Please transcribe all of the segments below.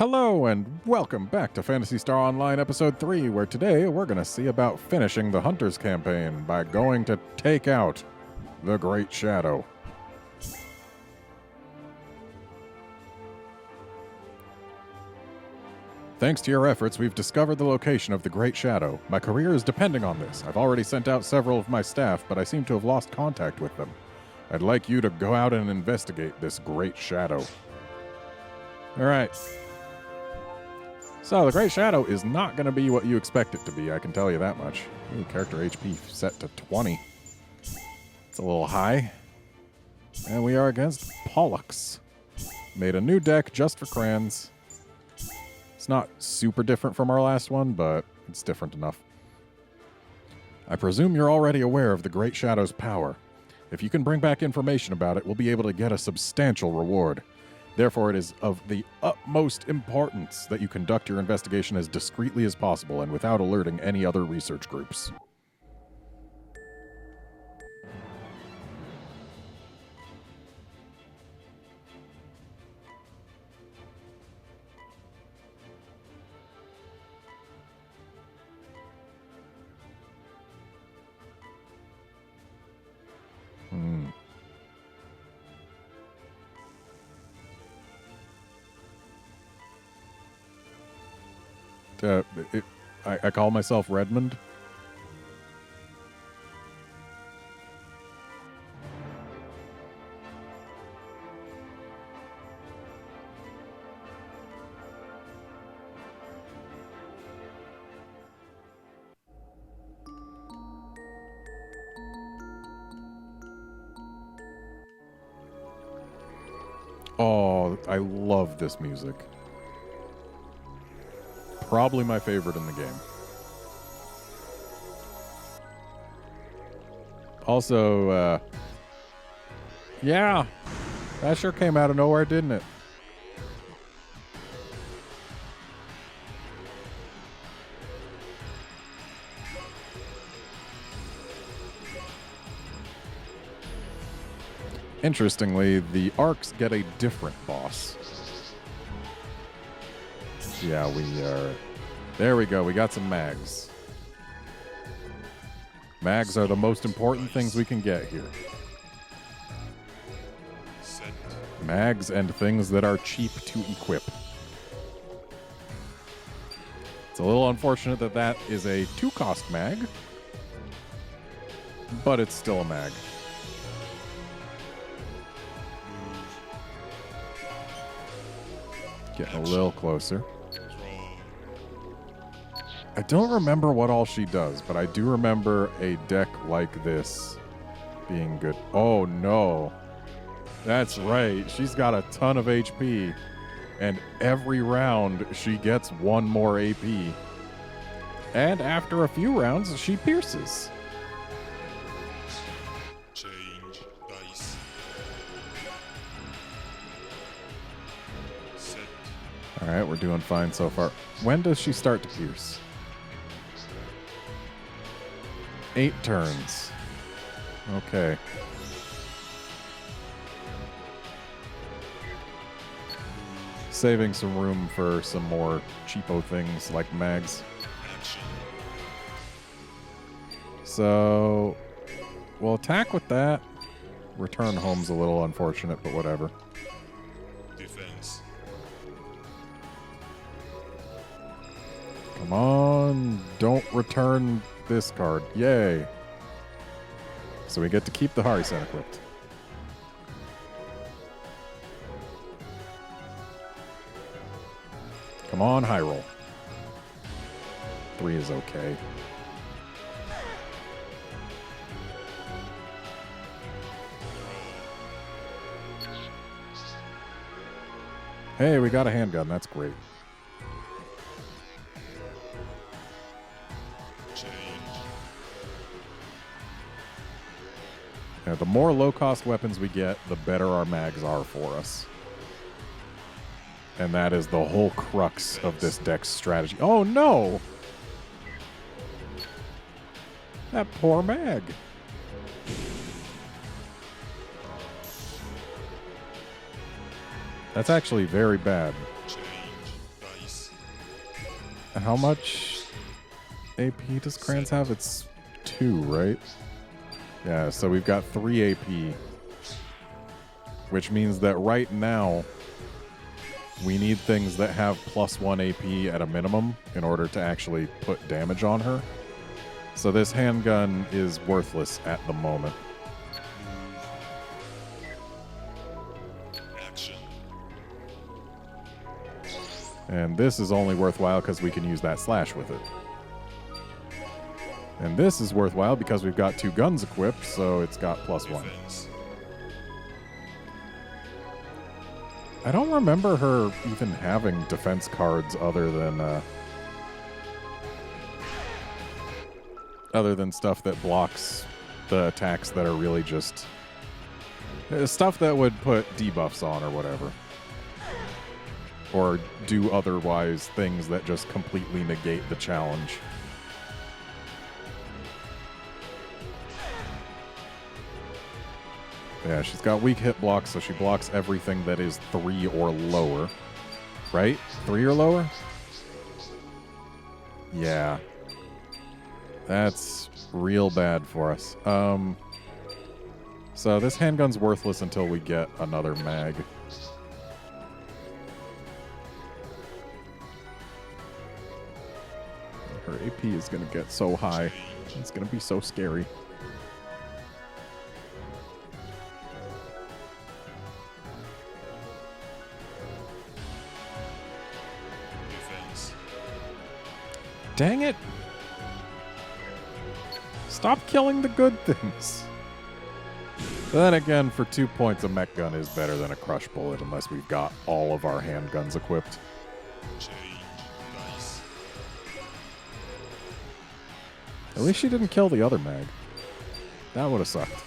Hello and welcome back to Phantasy Star Online Episode 3, where today we're going to see about finishing the Hunters campaign by going to take out the Great Shadow. Thanks to your efforts, we've discovered the location of the Great Shadow. My career is depending on this. I've already sent out several of my staff, but I seem to have lost contact with them. I'd like you to go out and investigate this Great Shadow. Alright. So, the Great Shadow is not going to be what you expect it to be, I can tell you that much. Ooh, character HP set to 20. It's a little high. And we are against Pollux. Made a new deck just for crayons. It's not super different from our last one, but it's different enough. I presume you're already aware of the Great Shadow's power. If you can bring back information about it, we'll be able to get a substantial reward. Therefore, it is of the utmost importance that you conduct your investigation as discreetly as possible and without alerting any other research groups. I call myself Redmond. Oh, I love this music. Probably my favorite in the game. Also, yeah, that sure came out of nowhere, didn't it? Interestingly, the arcs get a different boss. Yeah, we are... There we go, we got some mags. Mags are the most important things we can get here. Mags and things that are cheap to equip. It's a little unfortunate that that is a 2-cost mag, but it's still a mag. Getting a little closer. I don't remember what all she does, but I do remember a deck like this being good. Oh, no. That's right. She's got a ton of HP, and every round she gets 1 more AP. And after a few rounds, she pierces. Change dice. Set. All right, we're doing fine so far. When does she start to pierce? 8 turns. Okay. Saving some room for some more cheapo things like mags. Action. So, we'll attack with that. Return home's a little unfortunate, but whatever. Defense. Come on, don't return this card. Yay. So we get to keep the Harisen equipped. Come on, high roll. 3 is okay. Hey, we got a handgun. That's great. Yeah, the more low-cost weapons we get, the better our mags are for us. And that is the whole crux of this deck's strategy. Oh, no! That poor mag. That's actually very bad. Change How much AP does Kranz have? It's 2, right? Yeah, so we've got 3 AP. Which means that right now, we need things that have +1 AP at a minimum in order to actually put damage on her. So this handgun is worthless at the moment. Action. And this is only worthwhile because we can use that slash with it. And this is worthwhile because we've got 2 guns equipped, so it's got +1. Defense. I don't remember her even having defense cards other than stuff that blocks the attacks that are really just stuff that would put debuffs on or whatever. Or do otherwise things that just completely negate the challenge. Yeah, she's got weak hit blocks, so she blocks everything that is 3 or lower. Right? 3 or lower? Yeah. That's real bad for us. So this handgun's worthless until we get another mag. Her AP is going to get so high. It's going to be so scary. Defense. Dang it! Stop killing the good things. Then again, for 2 points, a mech gun is better than a crush bullet unless we've got all of our handguns equipped. Change dice. At least she didn't kill the other mag. That would have sucked.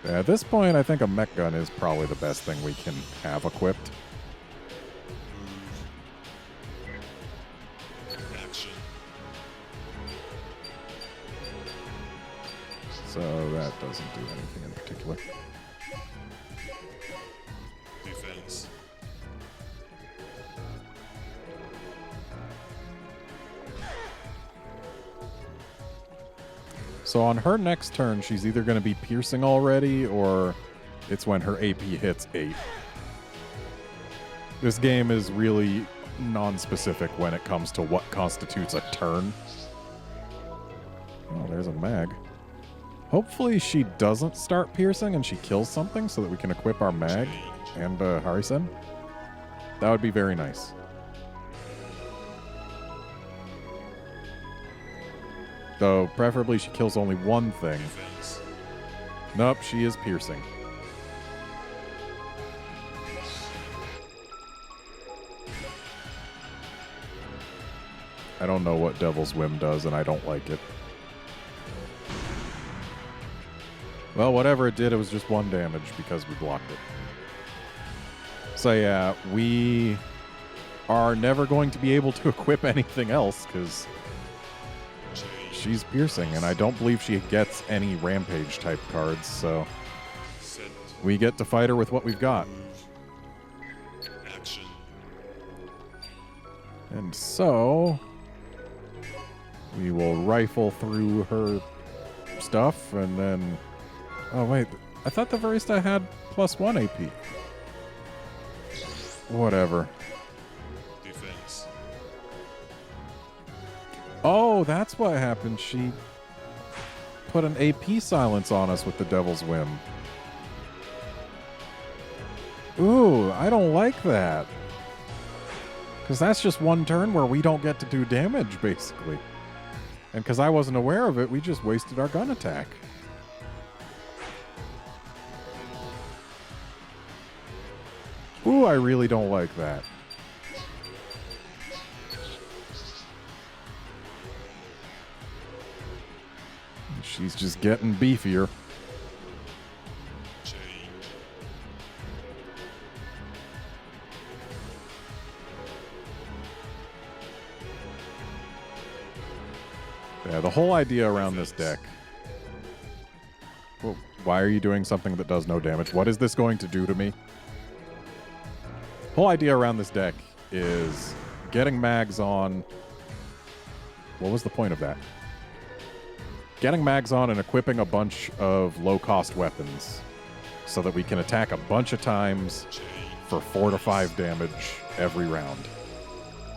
Yeah, at this point, I think a mech gun is probably the best thing we can have equipped. Action. So that doesn't do anything in particular. Defense. So on her next turn, she's either going to be piercing already, or it's when her AP hits 8. This game is really non-specific when it comes to what constitutes a turn. Oh, there's a mag. Hopefully she doesn't start piercing and she kills something so that we can equip our mag and Harisen. That would be very nice. Though, preferably she kills only one thing. Defense. Nope, she is piercing. I don't know what Devil's Whim does, and I don't like it. Well, whatever it did, it was just 1 damage because we blocked it. So yeah, we are never going to be able to equip anything else because she's piercing, and I don't believe she gets any rampage type cards, so Set. we get to fight her with what we've got. Action. And so we will rifle through her stuff, and then... Oh, wait. I thought the Varista had +1 AP. Whatever. Defense. Oh, that's what happened. She put an AP silence on us with the Devil's Whim. Ooh, I don't like that. Because that's just 1 turn where we don't get to do damage, basically. And because I wasn't aware of it, we just wasted our gun attack. Ooh, I really don't like that. She's just getting beefier. Change. Yeah, the whole idea around this deck... Well, why are you doing something that does no damage? What is this going to do to me? Whole idea around this deck is getting mags on. What was the point of that? Getting mags on and equipping a bunch of low-cost weapons so that we can attack a bunch of times for 4 to 5 damage every round.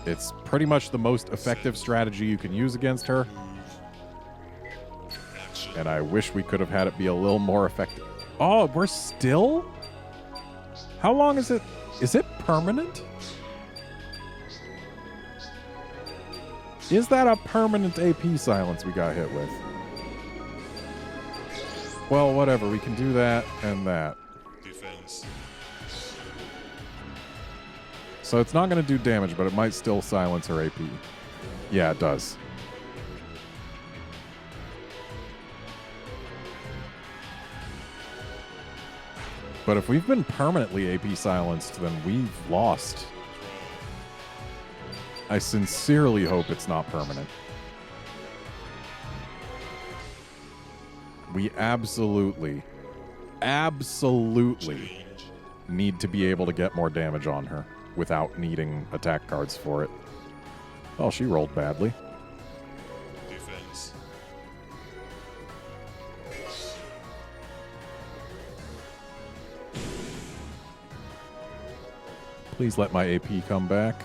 It's pretty much the most effective strategy you can use against her. And I wish we could have had it be a little more effective. Oh, we're still? How long is it? Is it permanent? Is that a permanent AP silence we got hit with? Well, whatever. We can do that and that. Defense. So it's not going to do damage, but it might still silence her AP. Yeah, it does. But if we've been permanently AP silenced, then we've lost. I sincerely hope it's not permanent. We absolutely need to be able to get more damage on her without needing attack cards for it. Oh, she rolled badly. Defense. Please let my AP come back.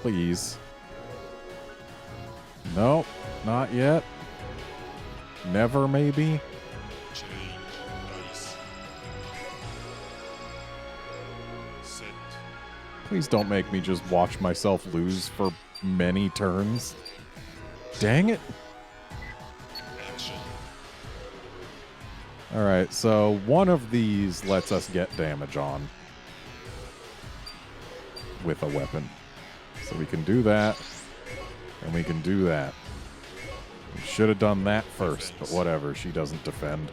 Please. No, not yet. Never, maybe. Change. Dice. Set. Please don't make me just watch myself lose for many turns. Dang it. Action. Alright, so one of these lets us get damage on with a weapon. So we can do that, and we can do that. We should have done that first, but whatever. She doesn't defend.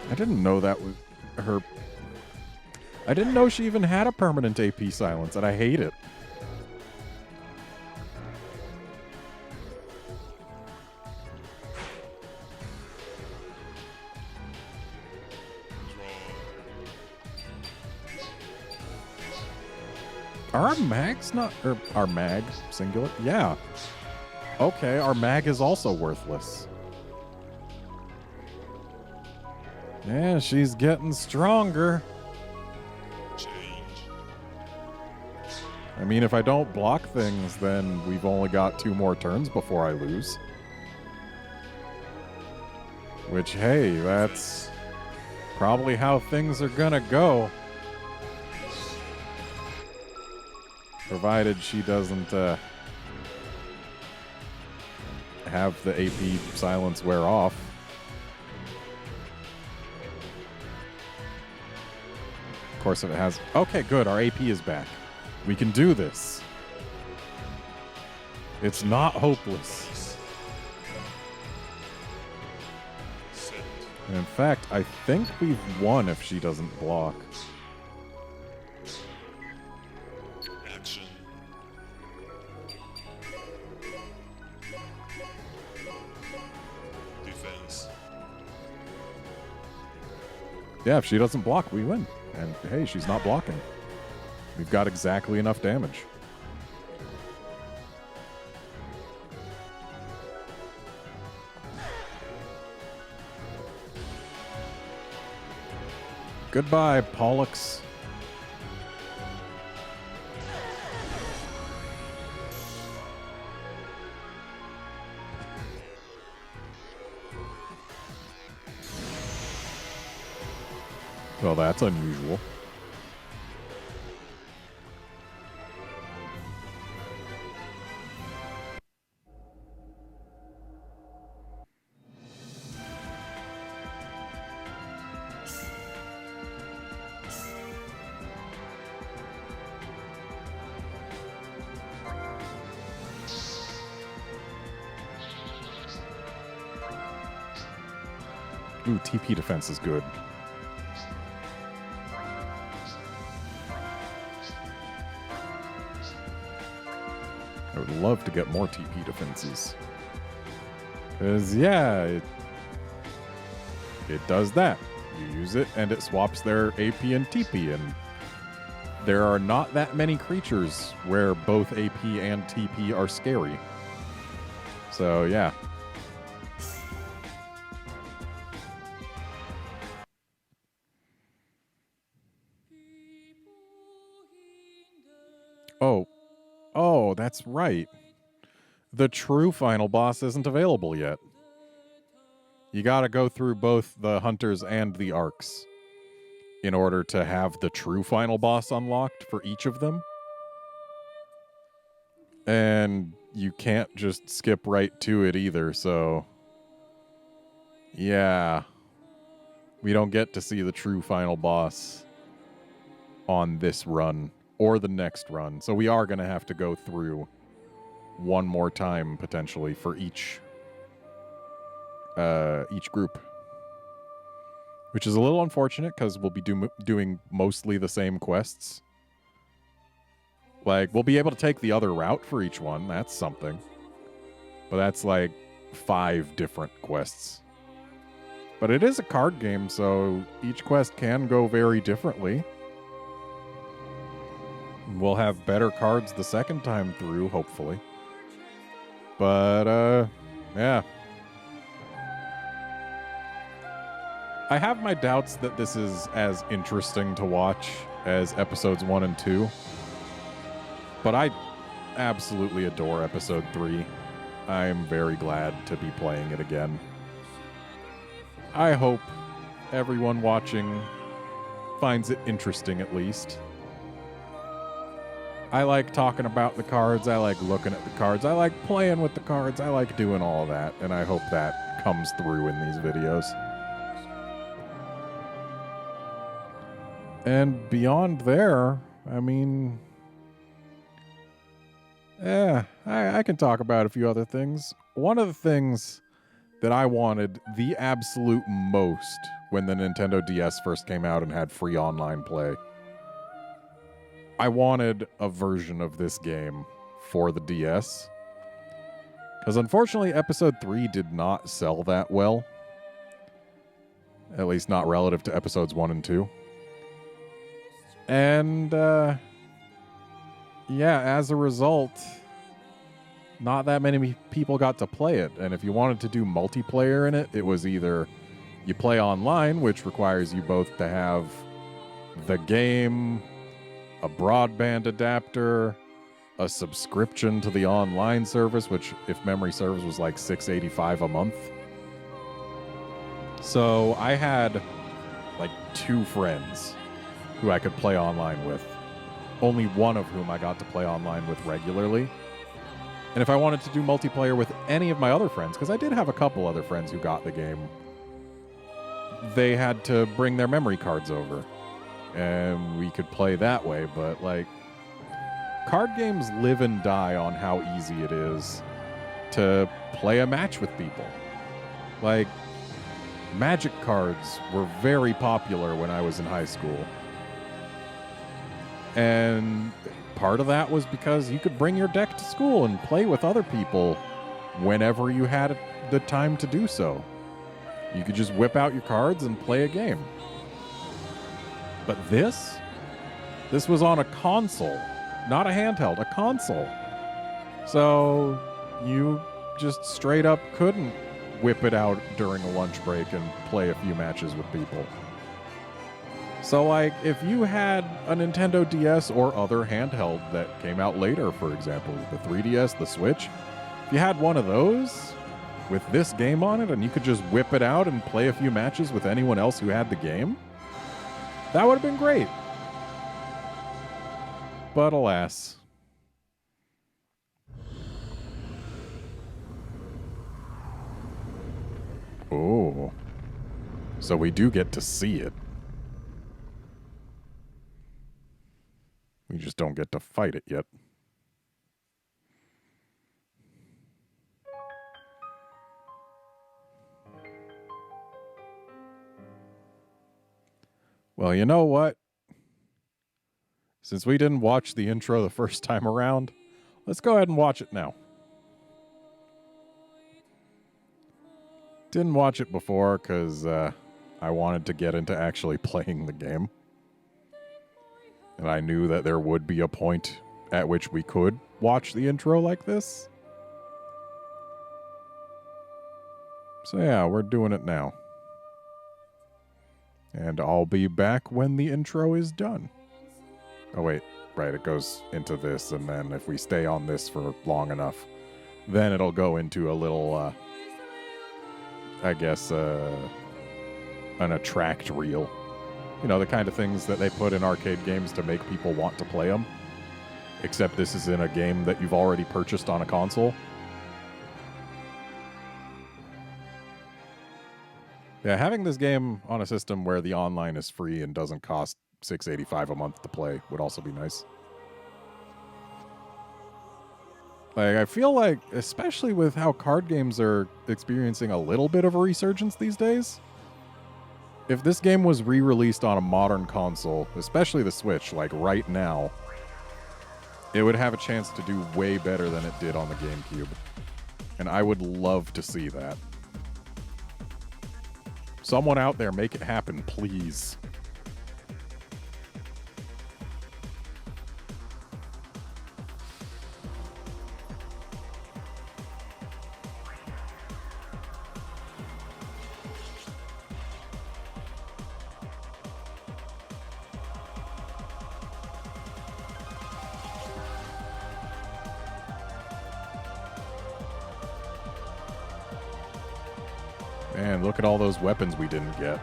I didn't know that was her. I didn't know she even had a permanent AP silence, and I hate it. Are our mags not... Or our mag, singular? Yeah. Okay, our mag is also worthless. Yeah, she's getting stronger. Change. I mean, if I don't block things, then we've only got 2 more turns before I lose. Which, hey, that's probably how things are gonna go. Provided she doesn't have the AP silence wear off. Of course, if it has... Okay, good. Our AP is back. We can do this. It's not hopeless. Set. And in fact, I think we've won if she doesn't block. Action. Defense. Yeah, if she doesn't block, we win. And hey, she's not blocking. We've got exactly enough damage. Goodbye, Pollux. Well, that's unusual. Ooh, TP defense is good. I would love to get more TP defenses. Because, yeah, it does that. You use it, and it swaps their AP and TP, and there are not that many creatures where both AP and TP are scary. So, yeah. Oh, that's right. The true final boss isn't available yet. You gotta go through both the hunters and the arcs in order to have the true final boss unlocked for each of them. And you can't just skip right to it either, so... yeah. We don't get to see the true final boss on this run or the next run. So we are going to have to go through one more time, potentially, for each group. Which is a little unfortunate, because we'll be doing mostly the same quests. Like, we'll be able to take the other route for each one. That's something. But that's like 5 different quests. But it is a card game, so each quest can go very differently. We'll have better cards the second time through, hopefully. But, yeah. I have my doubts that this is as interesting to watch as episodes 1 and 2. But I absolutely adore episode 3. I'm very glad to be playing it again. I hope everyone watching finds it interesting, at least. I like talking about the cards. I like looking at the cards. I like playing with the cards. I like doing all that. And I hope that comes through in these videos. And beyond there, I mean... yeah, I can talk about a few other things. One of the things that I wanted the absolute most when the Nintendo DS first came out and had free online play. I wanted a version of this game for the DS. Because unfortunately, episode 3 did not sell that well. At least not relative to episodes 1 and 2. And, yeah, as a result... not that many people got to play it. And if you wanted to do multiplayer in it, it was either you play online, which requires you both to have the game, a broadband adapter, a subscription to the online service, which, if memory serves, was like $6.85 a month. So I had like 2 friends who I could play online with. Only one of whom I got to play online with regularly. And if I wanted to do multiplayer with any of my other friends, because I did have a couple other friends who got the game, they had to bring their memory cards over. And we could play that way, but, like, card games live and die on how easy it is to play a match with people. Like, Magic cards were very popular when I was in high school. And... part of that was because you could bring your deck to school and play with other people whenever you had the time to do so. You could just whip out your cards and play a game. But this was on a console, not a handheld, a console. So you just straight up couldn't whip it out during a lunch break and play a few matches with people. So, like, if you had a Nintendo DS or other handheld that came out later, for example, the 3DS, the Switch, if you had one of those with this game on it and you could just whip it out and play a few matches with anyone else who had the game, that would have been great. But alas. Oh. So we do get to see it. We just don't get to fight it yet. Well, you know what? Since we didn't watch the intro the first time around, let's go ahead and watch it now. Didn't watch it before because I wanted to get into actually playing the game. And I knew that there would be a point at which we could watch the intro like this. So yeah, we're doing it now. And I'll be back when the intro is done. Oh wait, right, it goes into this, and then if we stay on this for long enough, then it'll go into a little, I guess, an attract reel. You know, the kind of things that they put in arcade games to make people want to play them. Except this is in a game that you've already purchased on a console. Yeah, having this game on a system where the online is free and doesn't cost $6.85 a month to play would also be nice. Like, I feel like, especially with how card games are experiencing a little bit of a resurgence these days, if this game was re-released on a modern console, especially the Switch, like right now, it would have a chance to do way better than it did on the GameCube. And I would love to see that. Someone out there, make it happen, please. Man, look at all those weapons we didn't get.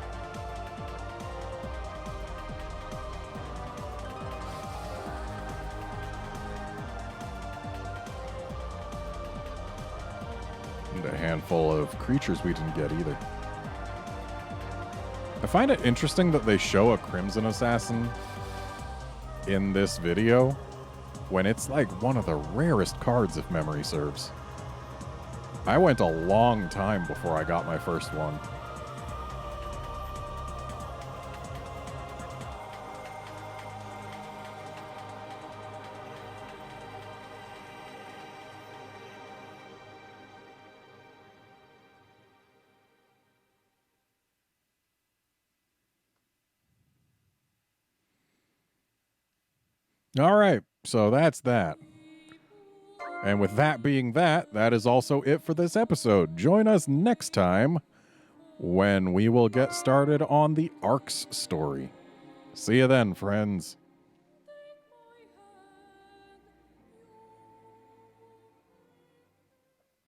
And a handful of creatures we didn't get either. I find it interesting that they show a Crimson Assassin in this video when it's like one of the rarest cards, if memory serves. I went a long time before I got my first one. All right, so that's that. And with that being that, that is also it for this episode. Join us next time when we will get started on the Arcs story. See you then, friends.